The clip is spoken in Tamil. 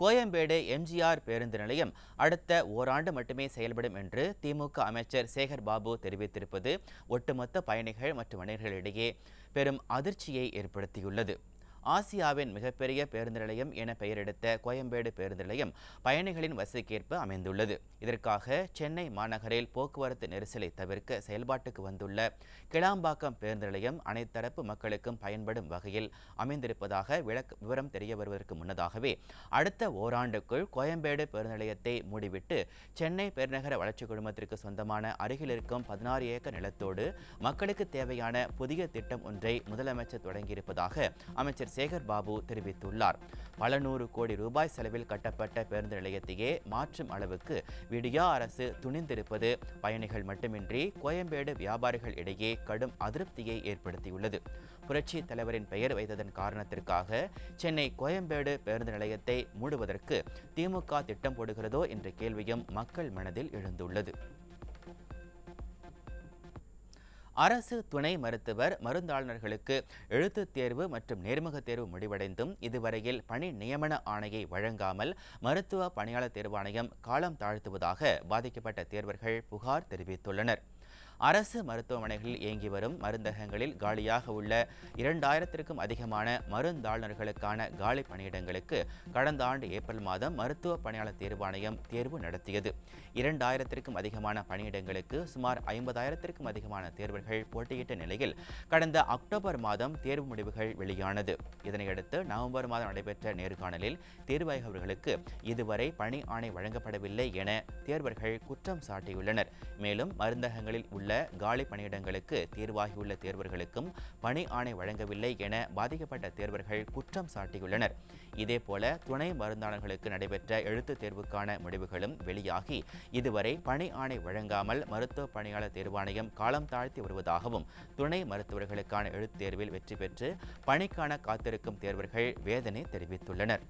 கோயம்பேடு எம்ஜிஆர் பேருந்து நிலையம் அடுத்த ஓராண்டு மட்டுமே செயல்படும் என்று திமுக அமைச்சர் சேகர் பாபு தெரிவித்திருப்பது ஒட்டுமொத்த பயணிகள் மற்றும் வணிகர்களிடையே பெரும் அதிர்ச்சியை ஏற்படுத்தியுள்ளது. ஆசியாவின் மிகப்பெரிய பேருந்து நிலையம் என பெயரெடுத்த கோயம்பேடு பேருந்து நிலையம் பயணிகளின் வசதிக்கேற்ப அமைந்துள்ளது. இதற்காக சென்னை மாநகரில் போக்குவரத்து நெரிசலை தவிர்க்க செயல்பாட்டுக்கு வந்துள்ள கிளாம்பாக்கம் பேருந்து நிலையம் அனைத்து தரப்பு மக்களுக்கும் பயன்படும் வகையில் அமைந்திருப்பதாக விவரம் தெரிய வருவதற்கு முன்னதாகவே அடுத்த ஓராண்டுக்குள் கோயம்பேடு பேருந்து நிலையத்தை மூடிவிட்டு சென்னை பெருநகர வளர்ச்சி குழுமத்திற்கு சொந்தமான அருகில் இருக்கும் 16 ஏக்கர் நிலத்தோடு மக்களுக்கு தேவையான புதிய திட்டம் ஒன்றை முதலமைச்சர் தொடங்கியிருப்பதாக அமைச்சர் சேகர் பாபு தெரிவித்துள்ளார். பல நூறு கோடி ரூபாய் செலவில் கட்டப்பட்ட பேருந்து நிலையத்தையே மாற்றும் அளவுக்கு விடியா அரசு துணிந்திருப்பது பயணிகள் மட்டுமின்றி கோயம்பேடு வியாபாரிகள் இடையே கடும் அதிருப்தியை ஏற்படுத்தியுள்ளது. புரட்சி தலைவரின் பெயர் வைத்ததன் காரணத்திற்காக சென்னை கோயம்பேடு பேருந்து நிலையத்தை மூடுவதற்கு திமுக திட்டம் போடுகிறதோ என்ற கேள்வியும் மக்கள் மனதில் எழுந்துள்ளது. அரசு துணை மருத்துவர் மருந்தாளர்களுக்கு எழுத்துத் தேர்வு மற்றும் நேர்முகத் தேர்வு முடிவடைந்தும் இதுவரையில் பணி நியமன ஆணையை வழங்காமல் மருத்துவ பணியாளர் தேர்வாணையம் காலம் தாழ்த்துவதாக பாதிக்கப்பட்ட தேர்வர்கள் புகார் தெரிவித்துள்ளனர். அரசு மருத்துவமனைகளில் இயங்கி வரும் மருந்தகங்களில் காலியாக உள்ள 2000க்கும் அதிகமான மருந்தாளுநர்களுக்கான காலி பணியிடங்களுக்கு கடந்த ஆண்டு ஏப்ரல் மாதம் மருத்துவ பணியாளர் தேர்வாணையம் தேர்வு நடத்தியது. 2000க்கும் அதிகமான பணியிடங்களுக்கு சுமார் 50,000க்கும் அதிகமான தேர்வர்கள் போட்டியிட்ட நிலையில் கடந்த அக்டோபர் மாதம் தேர்வு முடிவுகள் வெளியானது. இதனையடுத்து நவம்பர் மாதம் நடைபெற்ற நேர்காணலில் தேர்வாகியவர்களுக்கு இதுவரை பணி ஆணை வழங்கப்படவில்லை என தேர்வர்கள் குற்றம் சாட்டியுள்ளனர். மேலும் மருந்தகங்களில் உள்ள காலி பணியிடங்களுக்கு தேர்வாகியுள்ள தேர்வர்களுக்கும் பணி ஆணை வழங்கவில்லை என பாதிக்கப்பட்ட தேர்வர்கள் குற்றம் சாட்டியுள்ளனர். இதேபோல துணை மருந்தாளர்களுக்கு நடைபெற்ற எழுத்துத் தேர்வுக்கான முடிவுகளும் வெளியாகி இதுவரை பணி ஆணை வழங்காமல் மருத்துவ பணியாளர் தேர்வாணையம் காலம் தாழ்த்தி வருவதாகவும் துணை மருத்துவர்களுக்கான எழுத்துத் தேர்வில் வெற்றி பெற்று பணிக்கான காத்திருக்கும் தேர்வர்கள் வேதனை தெரிவித்துள்ளனர்.